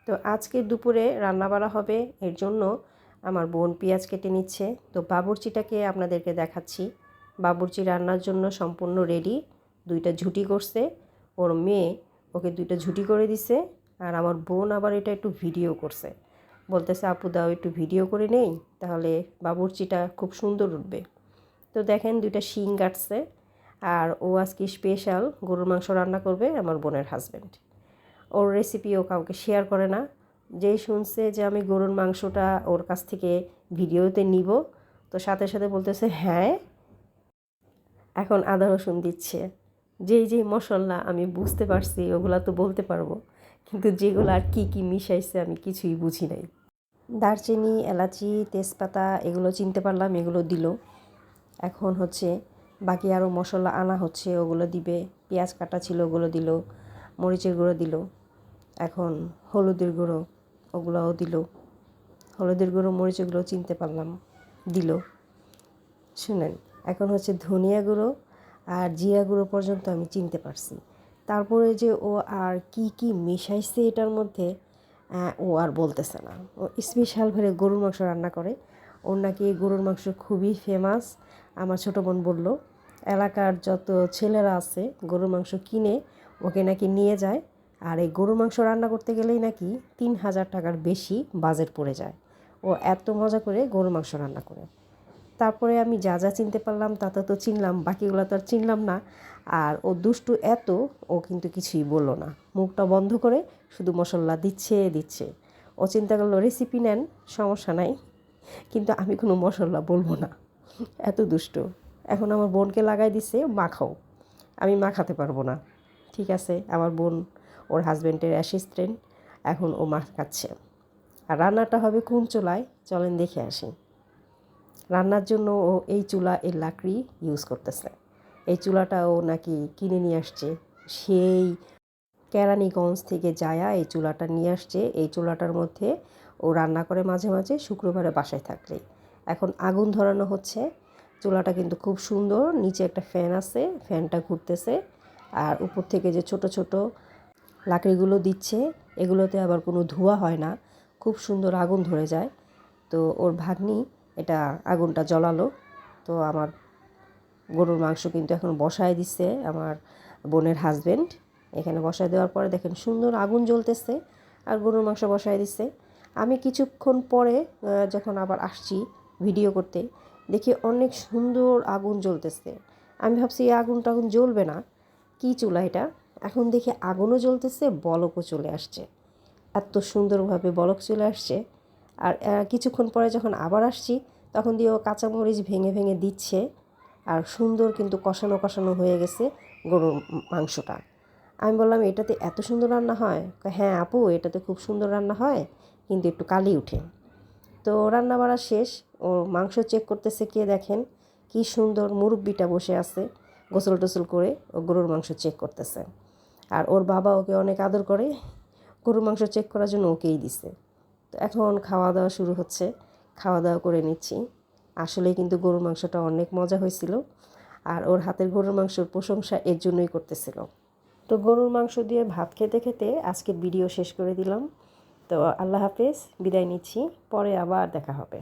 তো আজকে দুপুরে রান্না বাড়া হবে, এর জন্য আমার বোন পেঁয়াজ কেটে নিচ্ছে। তো বাবুর্চিটাকে আপনাদেরকে দেখাচ্ছি। বাবুর্চি রান্নার জন্য সম্পূর্ণ রেডি। 2টা ঝুঁটি করছে, ওর মেয়ে ওকে 2টা ঝুঁটি করে দিছে। আর আমার বোন আবার এটা একটু ভিডিও করছে, বলতেছে আপু দাও একটু ভিডিও করে নেই, তাহলে বাবুর্চিটা খুব সুন্দর উঠবে। তো দেখেন 2টা শিং কাটছে। আর ও আজকে স্পেশাল গরুর মাংস রান্না করবে, আমার বোনের হাজব্যান্ড। ওর রেসিপি ও কাউকে শেয়ার করে না। যেই শুনছে যে আমি গরুর মাংসটা ওর কাছ থেকে ভিডিওতে নিব, তো সাথে সাথে বলতেছে হ্যাঁ, এখন আদা রসুন দিচ্ছে। যেই মশলা আমি বুঝতে পারছি ওগুলা তো বলতে পারবো, কিন্তু যেগুলো আর কী মিশাইছে আমি কিছুই বুঝি নাই। দারচিনি, এলাচি, তেজপাতা এগুলো চিনতে পারলাম, এগুলো দিল। এখন হচ্ছে বাকি আরও মশলা আনা হচ্ছে, ওগুলো দিবে। পেঁয়াজ কাটা ছিল ওগুলো দিল, মরিচের গুঁড়ো দিল, এখন হলুদের গুঁড়ো ওগুলোও দিল। হলুদের গুঁড়ো মরিচের গুঁড়ো চিনতে পারলাম, দিল। শুনেন, এখন হচ্ছে ধনিয়া গুঁড়ো আর জিরা গুঁড়ো পর্যন্ত আমি চিনতে পারছি। তারপরে যে ও আর কি মিশাইছে এটার মধ্যে, ও আর বলতেছে না। ও স্পেশালভাবে গরুর মাংস রান্না করে। ওর নাকি গরুর মাংস খুবই ফেমাস। আমার ছোটো বোন বলল এলাকার যত ছেলেরা আছে গরুর মাংস কিনে ওকে নাকি নিয়ে যায়। আর এই গরুর মাংস রান্না করতে গেলেই নাকি 3000 টাকার বেশি বাজেট পড়ে যায়। ও এত মজা করে গরুর মাংস রান্না করে। তারপরে আমি যা চিনতে পারলাম তা তো চিনলাম, বাকিগুলো তো আর চিনলাম না। আর ও দুষ্টু এত, ও কিন্তু কিছুই বললো না, মুখটা বন্ধ করে শুধু মশলা দিচ্ছে। ও চিন্তা করলো রেসিপি নেন, সমস্যা নাই, কিন্তু আমি কোনো মশলা বলবো না, এত দুষ্ট। এখন আমার বোনকে লাগাই দিছে মাখাও, আমি মাখাতে পারবো না। ঠিক আছে, আমার বোন ওর হাজব্যান্ডের অ্যাসিস্ট্যান্ট, এখন ও মাখাচ্ছে। আর রান্নাটা হবে কোন চুলায় চলেন দেখে আসি। রান্নার জন্য ও এই চুলা, এই লাকড়ি ইউজ করতেছে। এই চুলাটা ও নাকি কিনে নিয়ে আসছে, সেই কেরানীগঞ্জ থেকে যায়া এই চুলাটা নিয়ে আসছে। এই চুলাটার মধ্যে ও রান্না করে মাঝে মাঝে শুক্রবারে বাসায় থাকলেই। এখন আগুন ধরানো হচ্ছে। চুলাটা কিন্তু খুব সুন্দর, নিচে একটা ফ্যান আছে, ফ্যানটা ঘুরতেছে। আর উপর থেকে যে ছোট ছোট লাকড়িগুলো দিচ্ছে, এগুলোতে আবার কোনো ধোঁয়া হয় না, খুব সুন্দর আগুন ধরে যায়। তো ওর ভাগ্নি এটা আগুনটা জ্বালালো। তো আমার গরুর মাংস কিন্তু এখন বসায় দিচ্ছে আমার বোনের হাজব্যান্ড। এখানে বসায় দেওয়ার পরে দেখেন সুন্দর আগুন জ্বলতেছে আর গরুর মাংস বসায় দিচ্ছে। আমি কিছুক্ষণ পরে যখন আবার আসছি ভিডিও করতে, দেখি অনেক সুন্দর আগুন জ্বলতেছে। আমি ভাবছি এই আগুন টাগুন জ্বলবে না, কী চুলা এটা। এখন দেখি আগুনও জ্বলতেছে, বলকও চলে আসছে, এত সুন্দরভাবে বলক চলে আসছে। আর কিছুক্ষণ পরে যখন আবার আসছি, তখন দিয়ে ও কাঁচামরিচ ভেঙে ভেঙে দিচ্ছে। আর সুন্দর কিন্তু কষানো হয়ে গেছে গরুর মাংসটা। আমি বললাম এটাতে এত সুন্দর রান্না হয়? হ্যাঁ আপু, এটাতে খুব সুন্দর রান্না হয়, কিন্তু একটু কালি উঠে। তো রান্না বাড়া শেষ, ও মাংস চেক করতেছে কে, দেখেন কি সুন্দর মুরব্বিটা বসে আছে গোসল টোসল করে, ও গরুর মাংস চেক করতেছে। আর ওর বাবা ওকে অনেক আদর করে, গরুর মাংস চেক করার জন্য ওকেই দিছে। তো এখন খাওয়া দাওয়া শুরু হচ্ছে, খাওয়া দাওয়া করে নিচ্ছি। আসলে কিন্তু গরুর মাংসটা অনেক মজা হয়েছিল। আর ওর হাতের গরুর মাংসর প্রশংসা এর জন্যই করতেছিল। তো গরুর মাংস দিয়ে ভাত খেতে খেতে আজকে ভিডিও শেষ করে দিলাম। তো আল্লাহ হাফেজ, বিদায় নিচ্ছি, পরে আবার দেখা হবে।